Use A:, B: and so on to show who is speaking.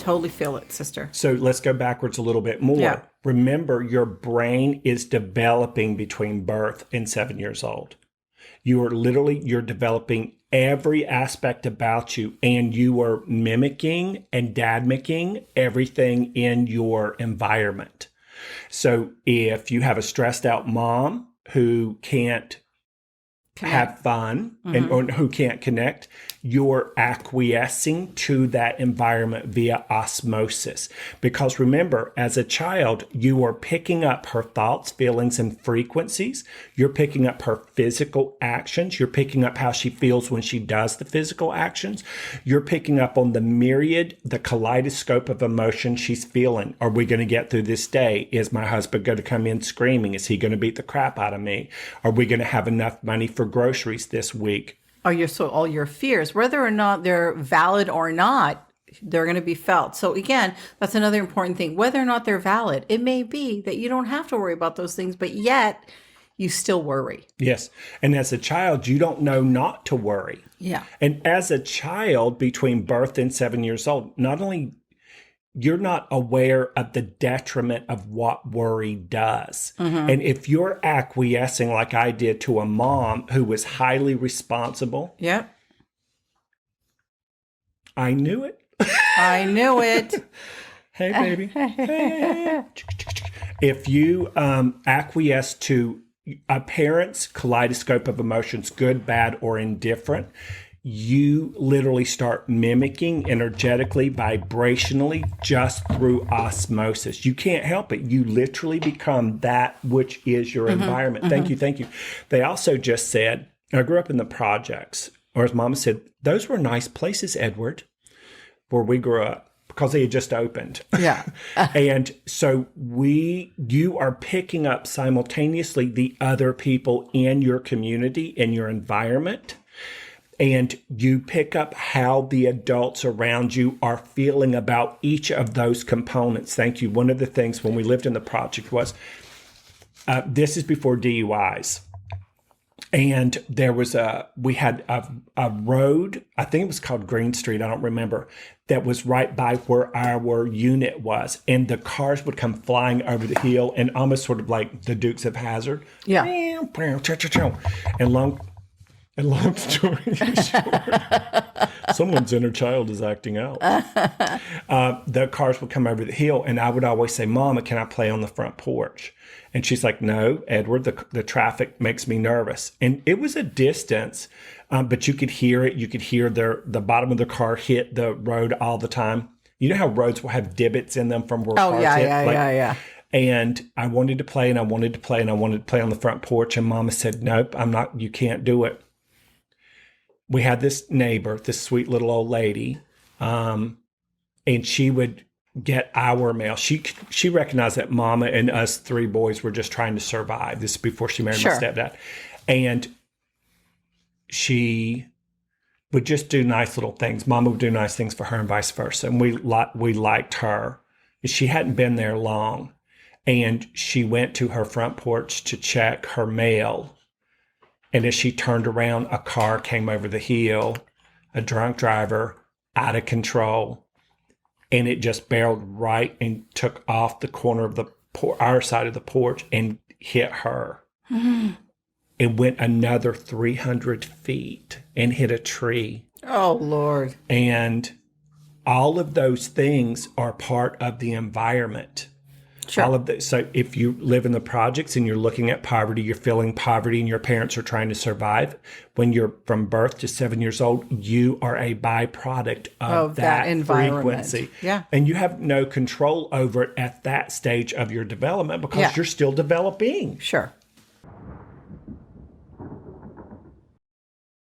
A: totally feel it, sister.
B: So let's go backwards a little bit more.
A: Yeah.
B: Remember, your brain is developing between birth and 7 years old. You're developing every aspect about you, and you are mimicking and dadmicking everything in your environment. So if you have a stressed out mom who can't have fun and or who can't connect, you're acquiescing to that environment via osmosis. Because remember, as a child, you are picking up her thoughts, feelings, and frequencies. You're picking up her physical actions. You're picking up how she feels when she does the physical actions. You're picking up on the kaleidoscope of emotion she's feeling. Are we going to get through this day? Is my husband going to come in screaming? Is he going to beat the crap out of me? Are we going to have enough money for groceries this week?
A: All your fears, whether or not they're valid or not, they're going to be felt. So again, that's another important thing. Whether or not they're valid, it may be that you don't have to worry about those things, but yet you still worry.
B: Yes. And as a child, you don't know not to worry.
A: Yeah.
B: And as a child between birth and 7 years old, not only you're not aware of the detriment of what worry does. And if you're acquiescing like I did to a mom who was highly responsible.
A: Yep.
B: I knew it.
A: I knew it.
B: Hey, baby. Hey. If you acquiesce to a parent's kaleidoscope of emotions, good, bad, or indifferent, you literally start mimicking energetically, vibrationally, just through osmosis. You can't help it. You literally become that which is your environment. Thank you. They also just said, I grew up in the projects, or as Mama said, those were nice places, Edward, where we grew up, because they had just opened.
A: Yeah.
B: And so you are picking up simultaneously the other people in your community, in your environment. And you pick up how the adults around you are feeling about each of those components. Thank you. One of the things when we lived in the project was, this is before DUIs. And we had a road, I think it was called Green Street, I don't remember, that was right by where our unit was. And the cars would come flying over the hill and almost sort of like the Dukes of Hazzard.
A: Yeah.
B: And long story short, someone's inner child is acting out. The cars would come over the hill, and I would always say, Mama, can I play on the front porch? And she's like, no, Edward, the traffic makes me nervous. And it was a distance, but you could hear it. You could hear the bottom of the car hit the road all the time. You know how roads will have divots in them from where cars hit?
A: Yeah.
B: And I wanted to play, and I wanted to play, and I wanted to play on the front porch. And Mama said, nope, you can't do it. We had this neighbor, this sweet little old lady, and she would get our mail. She recognized that Mama and us three boys were just trying to survive. This is before she married my stepdad. And she would just do nice little things. Mama would do nice things for her and vice versa. And we liked her. She hadn't been there long. And she went to her front porch to check her mail. And as she turned around, a car came over the hill, a drunk driver, out of control. And it just barreled right and took off the corner of our side of the porch and hit her. It went another 300 feet and hit a tree.
A: Oh, Lord.
B: And all of those things are part of the environment.
A: Sure.
B: So if you live in the projects and you're looking at poverty, you're feeling poverty and your parents are trying to survive, when you're from birth to 7 years old, you are a byproduct of that
A: environment.
B: Frequency.
A: Yeah.
B: And you have no control over it at that stage of your development because you're still developing.
A: Sure.